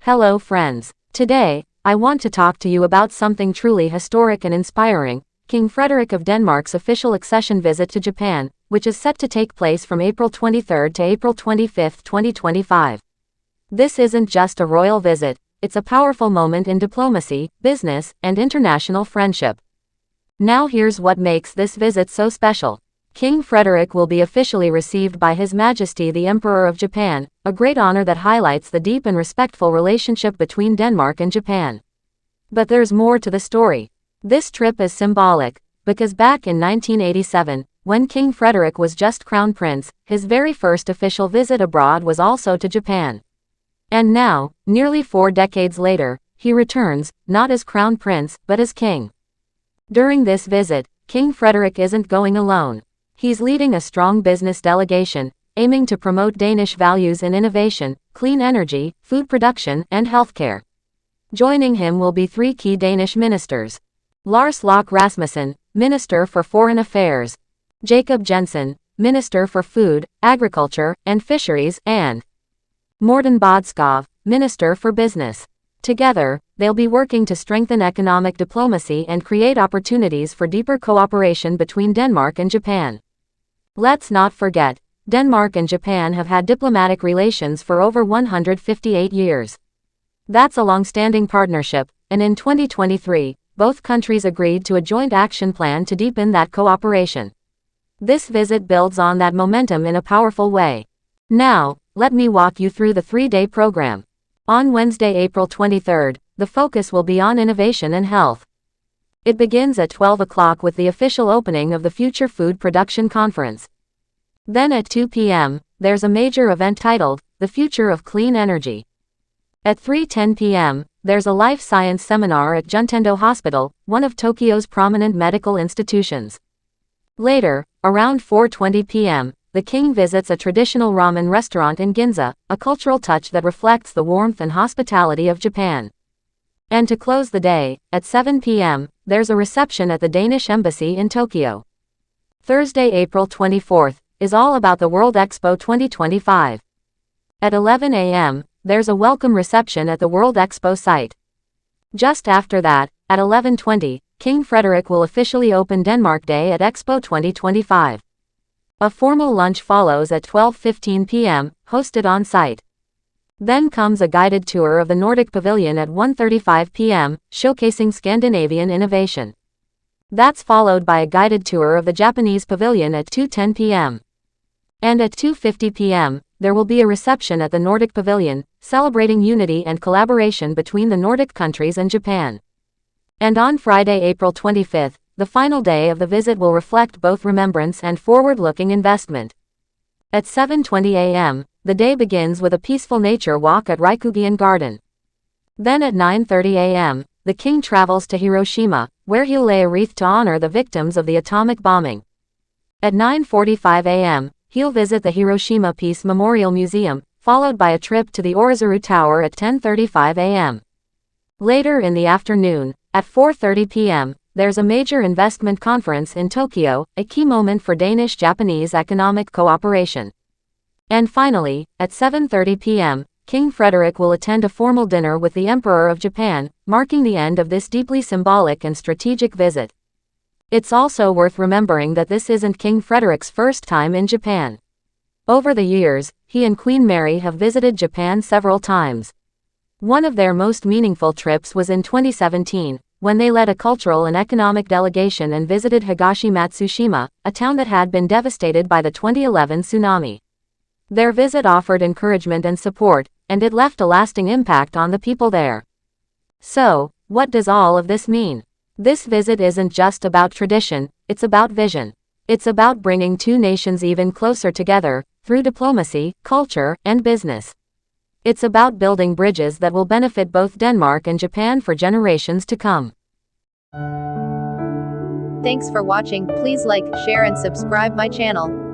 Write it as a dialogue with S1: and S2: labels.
S1: Hello friends. Today, I want to talk to you about something truly historic and inspiring, King Frederik of Denmark's official accession visit to Japan, which is set to take place from April 23 to April 25, 2025. This isn't just a royal visit, it's a powerful moment in diplomacy, business, and international friendship. Now here's what makes this visit so special. King Frederik will be officially received by His Majesty the Emperor of Japan, a great honor that highlights the deep and respectful relationship between Denmark and Japan. But there's more to the story. This trip is symbolic, because back in 1987, when King Frederik was just crown prince, his very first official visit abroad was also to Japan. And now, nearly 4 decades later, he returns, not as crown prince, but as king. During this visit, King Frederik isn't going alone. He's leading a strong business delegation, aiming to promote Danish values in innovation, clean energy, food production, and healthcare. Joining him will be 3 key Danish ministers. Lars Løkke Rasmussen, Minister for Foreign Affairs. Jacob Jensen, Minister for Food, Agriculture, and Fisheries, and Morten Bodskov, Minister for Business. Together, they'll be working to strengthen economic diplomacy and create opportunities for deeper cooperation between Denmark and Japan. Let's not forget, Denmark and Japan have had diplomatic relations for over 158 years. That's a long-standing partnership, and in 2023, both countries agreed to a joint action plan to deepen that cooperation. This visit builds on that momentum in a powerful way. Now, let me walk you through the 3-day program. On Wednesday, April 23, the focus will be on innovation and health. It begins at 12 o'clock with the official opening of the Future Food Production Conference. Then at 2 p.m., there's a major event titled, The Future of Clean Energy. At 3:10 p.m., there's a life science seminar at Juntendo Hospital, one of Tokyo's prominent medical institutions. Later, around 4:20 p.m., the king visits a traditional ramen restaurant in Ginza, a cultural touch that reflects the warmth and hospitality of Japan. And to close the day, at 7 p.m., there's a reception at the Danish Embassy in Tokyo. Thursday, April 24th, is all about the World Expo 2025. At 11 a.m., there's a welcome reception at the World Expo site. Just after that, at 11:20, King Frederik will officially open Denmark Day at Expo 2025. A formal lunch follows at 12:15 p.m., hosted on site. Then comes a guided tour of the Nordic Pavilion at 1:35 p.m., showcasing Scandinavian innovation. That's followed by a guided tour of the Japanese Pavilion at 2:10 p.m. And at 2:50 p.m., there will be a reception at the Nordic Pavilion, celebrating unity and collaboration between the Nordic countries and Japan. And on Friday, April 25th, the final day of the visit will reflect both remembrance and forward-looking investment. At 7:20 a.m., the day begins with a peaceful nature walk at Rikugian Garden. Then at 9:30 a.m., the king travels to Hiroshima, where he'll lay a wreath to honor the victims of the atomic bombing. At 9:45 a.m., he'll visit the Hiroshima Peace Memorial Museum, followed by a trip to the Orizuru Tower at 10:35 a.m. Later in the afternoon, at 4:30 p.m., there's a major investment conference in Tokyo, a key moment for Danish-Japanese economic cooperation. And finally, at 7:30 p.m., King Frederik will attend a formal dinner with the Emperor of Japan, marking the end of this deeply symbolic and strategic visit. It's also worth remembering that this isn't King Frederik's first time in Japan. Over the years, he and Queen Mary have visited Japan several times. One of their most meaningful trips was in 2017, when they led a cultural and economic delegation and visited Higashi Matsushima, a town that had been devastated by the 2011 tsunami. Their visit offered encouragement and support, and it left a lasting impact on the people there. So, what does all of this mean? This visit isn't just about tradition, it's about vision. It's about bringing 2 nations even closer together, through diplomacy, culture, and business. It's about building bridges that will benefit both Denmark and Japan for generations to come.
S2: Thanks for watching. Please like, share and subscribe my channel.